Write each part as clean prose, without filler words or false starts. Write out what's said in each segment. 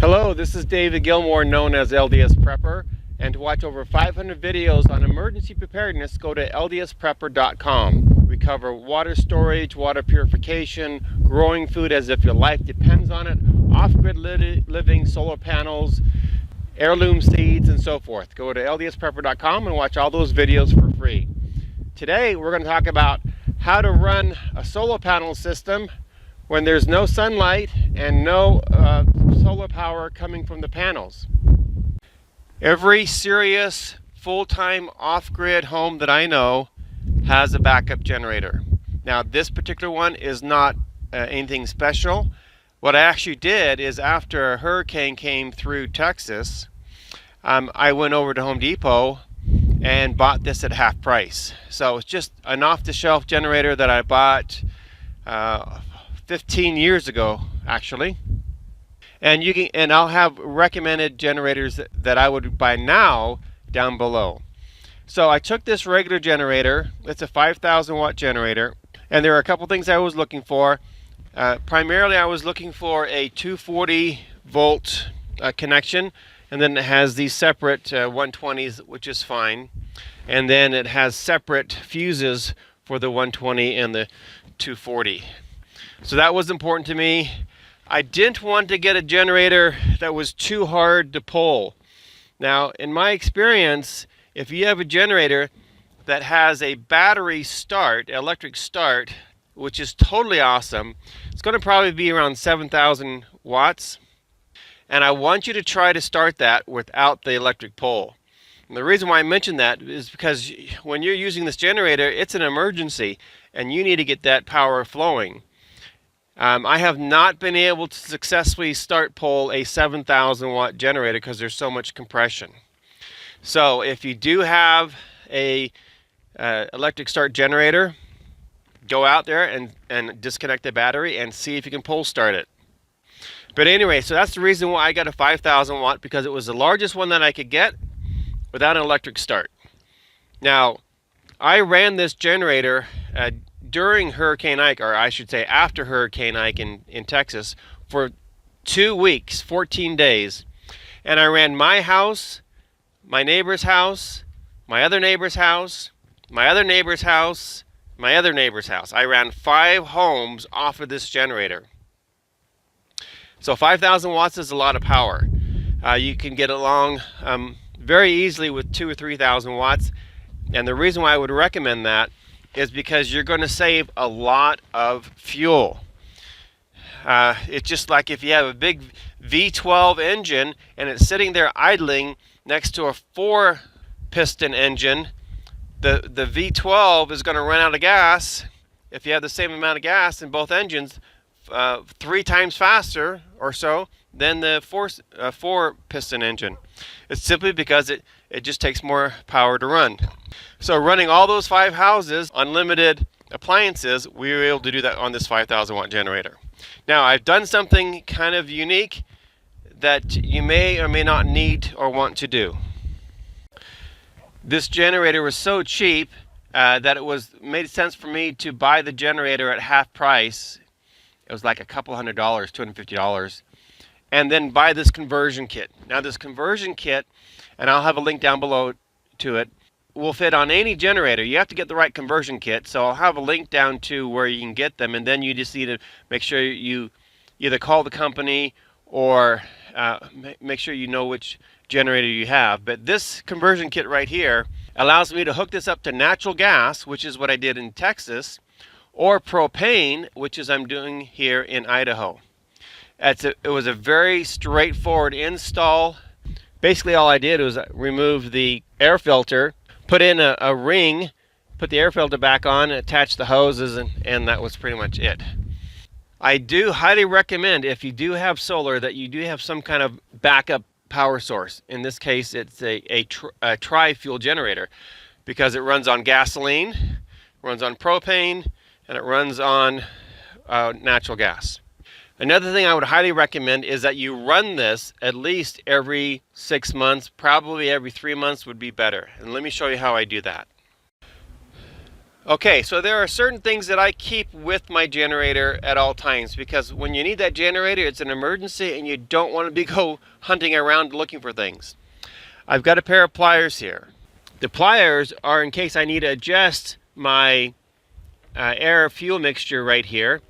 Hello, this is David Gilmore, known as LDS Prepper, and to watch over 500 videos on emergency preparedness, go to ldsprepper.com. We cover water storage, water purification, growing food as if your life depends on it, off-grid living, solar panels, heirloom seeds, and so forth. Go to ldsprepper.com and watch all those videos for free. Today we're going to talk about how to run a solar panel system when there's no sunlight and no solar power coming from the panels. Every serious full-time off-grid home that I know has a backup generator. Now this particular one is not anything special. What I actually did is, after a hurricane came through Texas, I went over to Home Depot and bought this at half price. So it's just an off-the-shelf generator that I bought 15 years ago, actually. And I'll have recommended generators that I would buy now down below. So I took this regular generator. It's a 5,000 watt generator, and there are a couple things I was looking for. Primarily I was looking for a 240 volt connection, and then it has these separate 120s, which is fine, and then it has separate fuses for the 120 and the 240. So that was important to me. I didn't want to get a generator that was too hard to pull. Now, in my experience, if you have a generator that has a battery start, electric start, which is totally awesome, it's going to probably be around 7,000 watts. And I want you to try to start that without the electric pole. And the reason why I mention that is because when you're using this generator, it's an emergency, and you need to get that power flowing. I have not been able to successfully start pull a 7,000 watt generator because there's so much compression. So if you do have a electric start generator, go out there and disconnect the battery and see if you can pull start it. But anyway, so that's the reason why I got a 5,000 watt, because it was the largest one that I could get without an electric start. Now, I ran this generator during Hurricane Ike, or I should say after Hurricane Ike in Texas, for 2 weeks, 14 days. And I ran my house, my neighbor's house, my other neighbor's house, my other neighbor's house, my other neighbor's house. I ran 5 homes off of this generator. So 5,000 watts is a lot of power. You can get along very easily with 2,000 or 3,000 watts. And the reason why I would recommend that is because you're going to save a lot of fuel. It's just like if you have a big V12 engine and it's sitting there idling next to a 4-piston engine, the V12 is going to run out of gas if you have the same amount of gas in both engines 3 times faster or so than the 4-piston engine. It's simply because it just takes more power to run. So running all those 5 houses on limited appliances, we were able to do that on this 5,000 watt generator. Now, I've done something kind of unique that you may or may not need or want to do. This generator was so cheap that it made sense for me to buy the generator at half price. It was like a couple $100, $250, and then buy this conversion kit. Now this conversion kit, and I'll have a link down below to it, will fit on any generator. You have to get the right conversion kit, so I'll have a link down to where you can get them, and then you just need to make sure you either call the company or make sure you know which generator you have. But this conversion kit right here allows me to hook this up to natural gas, which is what I did in Texas, or propane, which is I'm doing here in Idaho. It was a very straightforward install. Basically all I did was remove the air filter, put in a ring, put the air filter back on, attach the hoses, and that was pretty much it. I do highly recommend, if you do have solar, that you do have some kind of backup power source. In this case, it's a tri-fuel generator, because it runs on gasoline, runs on propane, and it runs on natural gas. Another thing I would highly recommend is that you run this at least every 6 months, probably every 3 months would be better. And let me show you how I do that. Okay, so there are certain things that I keep with my generator at all times, because when you need that generator, it's an emergency and you don't want to be go hunting around looking for things. I've got a pair of pliers here. The pliers are in case I need to adjust my air fuel mixture right here.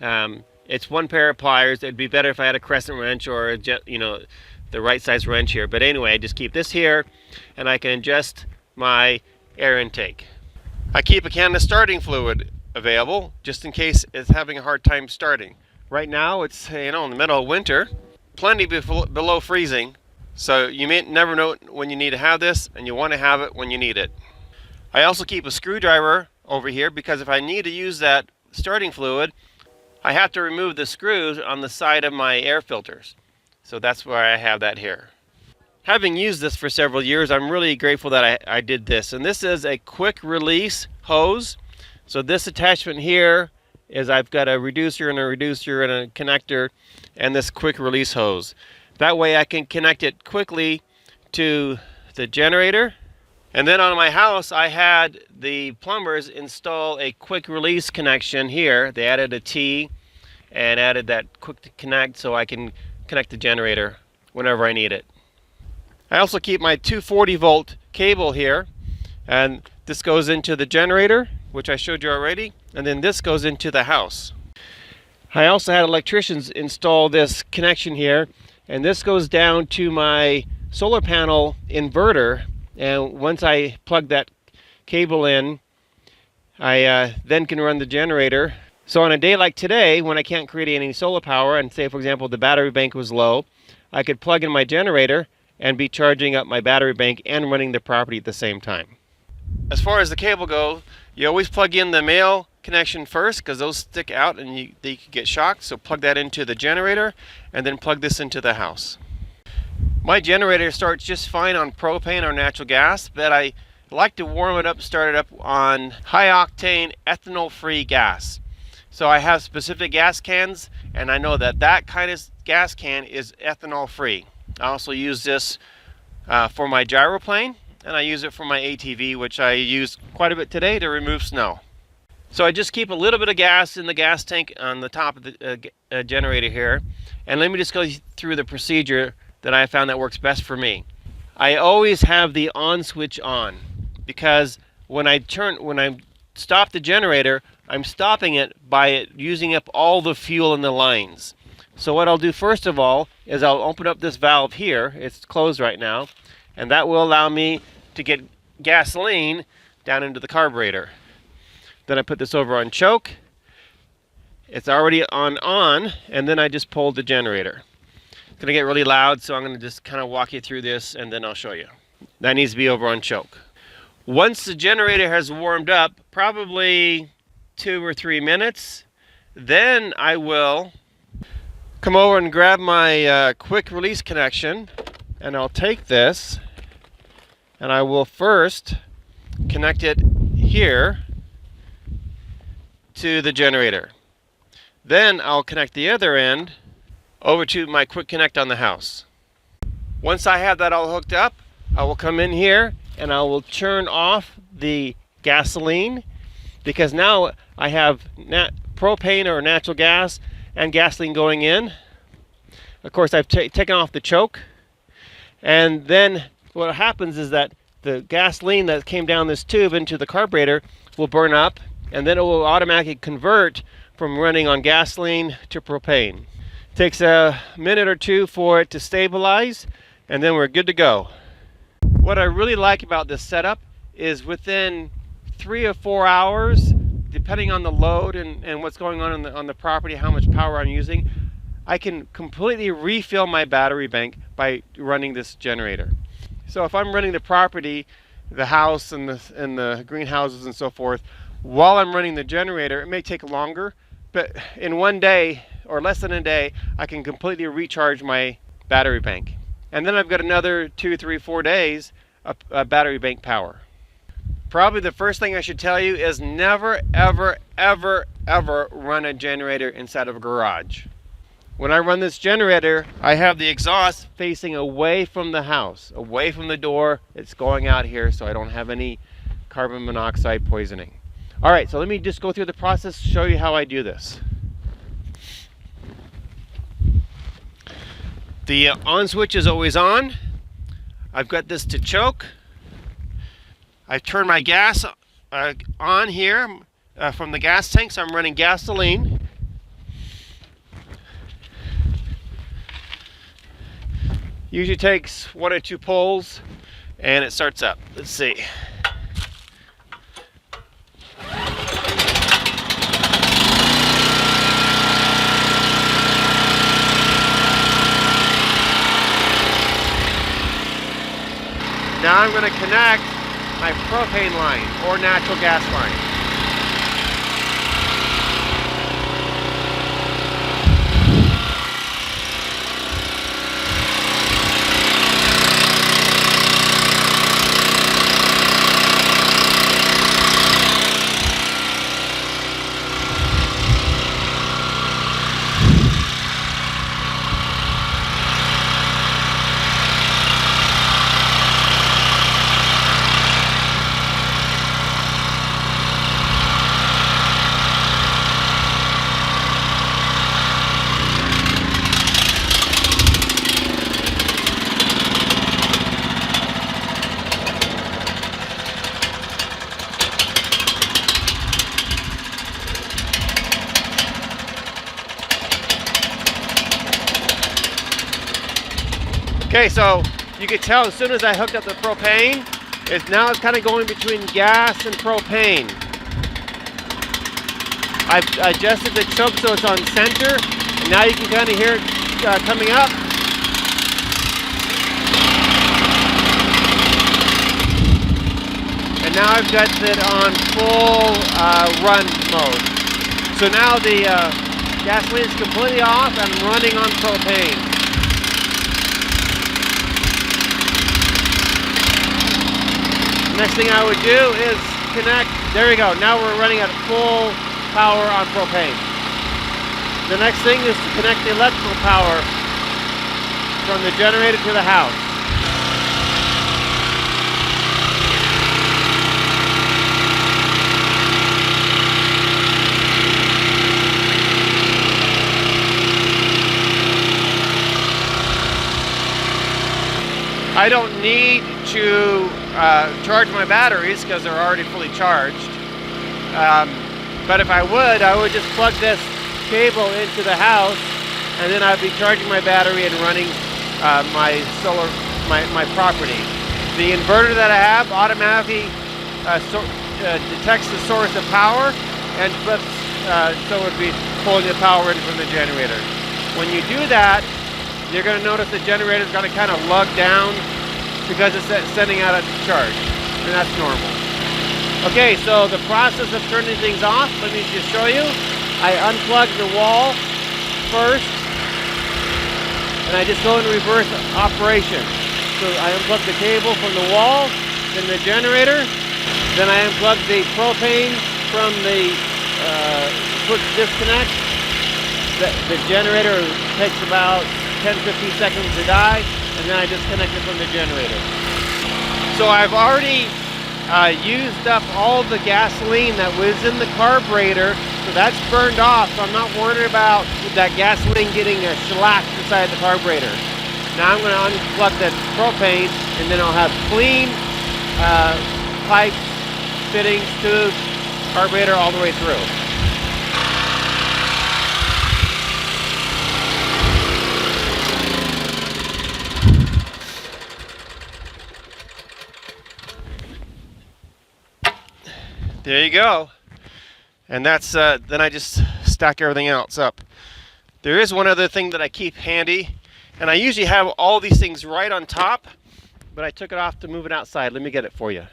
It's one pair of pliers. It'd be better if I had a crescent wrench or the right size wrench here. But anyway, I just keep this here and I can adjust my air intake. I keep a can of starting fluid available just in case it's having a hard time starting. Right now it's in the middle of winter, plenty below freezing, so you may never know when you need to have this, and you want to have it when you need it. I also keep a screwdriver over here because if I need to use that starting fluid, I have to remove the screws on the side of my air filters. So that's why I have that here. Having used this for several years, I'm really grateful that I did this. And this is a quick release hose. So this attachment here is I've got a reducer and a connector and this quick release hose. That way I can connect it quickly to the generator. And then on my house, I had the plumbers install a quick release connection here. They added a T and added that quick to connect so I can connect the generator whenever I need it. I also keep my 240 volt cable here, and this goes into the generator, which I showed you already, and then this goes into the house. I also had electricians install this connection here, and this goes down to my solar panel inverter, and once I plug that cable in, I then can run the generator. So on a day like today, when I can't create any solar power, and say for example the battery bank was low, I could plug in my generator and be charging up my battery bank and running the property at the same time. As far as the cable goes, you always plug in the male connection first because those stick out and they could get shocked. So plug that into the generator and then plug this into the house. My generator starts just fine on propane or natural gas, but I like to warm it up, start it up on high octane ethanol free gas. So I have specific gas cans, and I know that that kind of gas can is ethanol free. I also use this for my gyroplane, and I use it for my ATV, which I use quite a bit today to remove snow. So I just keep a little bit of gas in the gas tank on the top of the generator here, and let me just go through the procedure that I found that works best for me. I always have the on switch on because when I stop the generator, I'm stopping it by using up all the fuel in the lines. So what I'll do first of all is I'll open up this valve here. It's closed right now, and that will allow me to get gasoline down into the carburetor. Then I put this over on choke. It's already on, and then I just pulled the generator. It's gonna get really loud, so I'm gonna just kind of walk you through this and then I'll show you. That needs to be over on choke. Once the generator has warmed up, probably 2 or 3 minutes, then I will come over and grab my quick release connection, and I'll take this and I will first connect it here to the generator. Then I'll connect the other end over to my quick connect on the house. Once I have that all hooked up, I will come in here and I will turn off the gasoline, because now I have propane or natural gas and gasoline going in. Of course, I've taken off the choke, and then what happens is that the gasoline that came down this tube into the carburetor will burn up, and then it will automatically convert from running on gasoline to propane. It takes a minute or two for it to stabilize, and then we're good to go. What I really like about this setup is within 3 or 4 hours, depending on the load and what's going on the property, how much power I'm using, I can completely refill my battery bank by running this generator. So if I'm running the property, the house and the greenhouses and so forth, while I'm running the generator, it may take longer, but in 1 day or less than a day, I can completely recharge my battery bank. And then I've got another 2, 3, 4 days of battery bank power. Probably the first thing I should tell you is never, ever, ever, ever run a generator inside of a garage. When I run this generator, I have the exhaust facing away from the house, away from the door. It's going out here so I don't have any carbon monoxide poisoning. All right, so let me just go through the process, show you how I do this. The on switch is always on. I've got this to choke. I've turned my gas on here from the gas tank, so I'm running gasoline. Usually takes 1 or 2 pulls and it starts up. Let's see. Now I'm going to connect my propane line or natural gas line. Okay, so you can tell as soon as I hooked up the propane, now it's kind of going between gas and propane. I've adjusted the choke so it's on center, and now you can kind of hear it coming up. And now I've got it on full run mode. So now the gasoline is completely off and I'm running on propane. Next thing I would do is connect. There we go. Now we're running at full power on propane. The next thing is to connect the electrical power from the generator to the house. I don't need to charge my batteries because they're already fully charged. But if I would just plug this cable into the house, and then I'd be charging my battery and running my solar, my property. The inverter that I have automatically detects the source of power and flips, so it would be pulling the power in from the generator. When you do that, you're going to notice the generator is going to kind of lug down because it's sending out a charge, and that's normal. Okay, so the process of turning things off, let me just show you. I unplug the wall first, and I just go in reverse operation. So I unplug the cable from the wall, then the generator, then I unplug the propane from the quick disconnect. The generator takes about 10-15 seconds to die, and then I disconnect it from the generator. So I've already used up all the gasoline that was in the carburetor, so that's burned off, so I'm not worried about that gasoline getting shellacked inside the carburetor. Now I'm going to unplug the propane, and then I'll have clean pipes, fittings, tubes, carburetor all the way through. There you go. And that's then I just stack everything else up. There is one other thing that I keep handy, and I usually have all these things right on top, but I took it off to move it outside. Let me get it for you.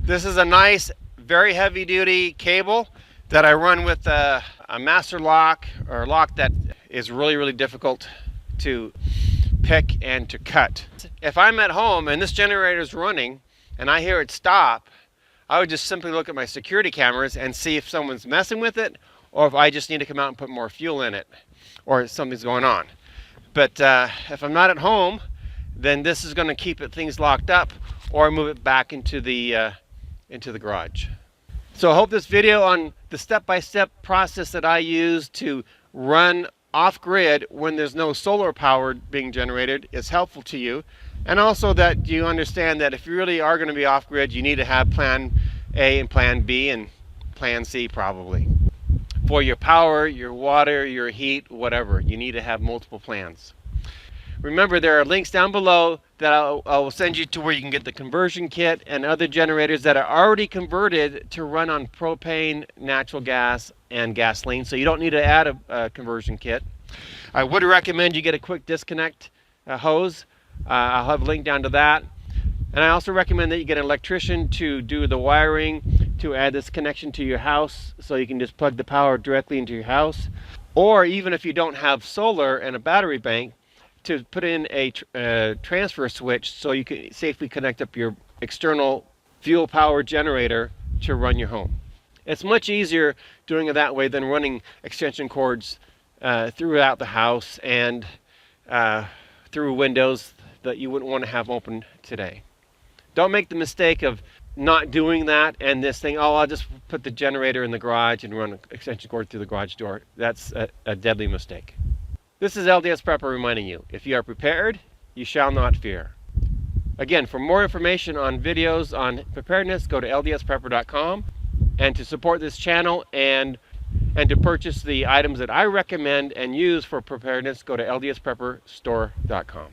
This is a nice, very heavy duty cable that I run with a master lock, or a lock that is really, really difficult to pick and to cut. If I'm at home and this generator is running and I hear it stop, I would just simply look at my security cameras and see if someone's messing with it, or if I just need to come out and put more fuel in it, or something's going on. But if I'm not at home, then this is going to keep things locked up, or move it back into the into the garage. So I hope this video on the step-by-step process that I use to run off-grid when there's no solar power being generated is helpful to you. And also that you understand that if you really are going to be off-grid, you need to have plan A and plan B and plan C probably. For your power, your water, your heat, whatever, you need to have multiple plans. Remember, there are links down below that I will send you to where you can get the conversion kit and other generators that are already converted to run on propane, natural gas, and gasoline. So you don't need to add a conversion kit. I would recommend you get a quick disconnect hose. I'll have a link down to that. And I also recommend that you get an electrician to do the wiring to add this connection to your house so you can just plug the power directly into your house. Or even if you don't have solar and a battery bank, to put in a transfer switch so you can safely connect up your external fuel power generator to run your home. It's much easier doing it that way than running extension cords throughout the house and through windows that you wouldn't want to have open today. Don't make the mistake of not doing that and this thing, oh, I'll just put the generator in the garage and run an extension cord through the garage door. That's a deadly mistake. This is LDS Prepper reminding you, if you are prepared, you shall not fear. Again, for more information on videos on preparedness, go to ldsprepper.com. And to support this channel and to purchase the items that I recommend and use for preparedness, go to ldsprepperstore.com.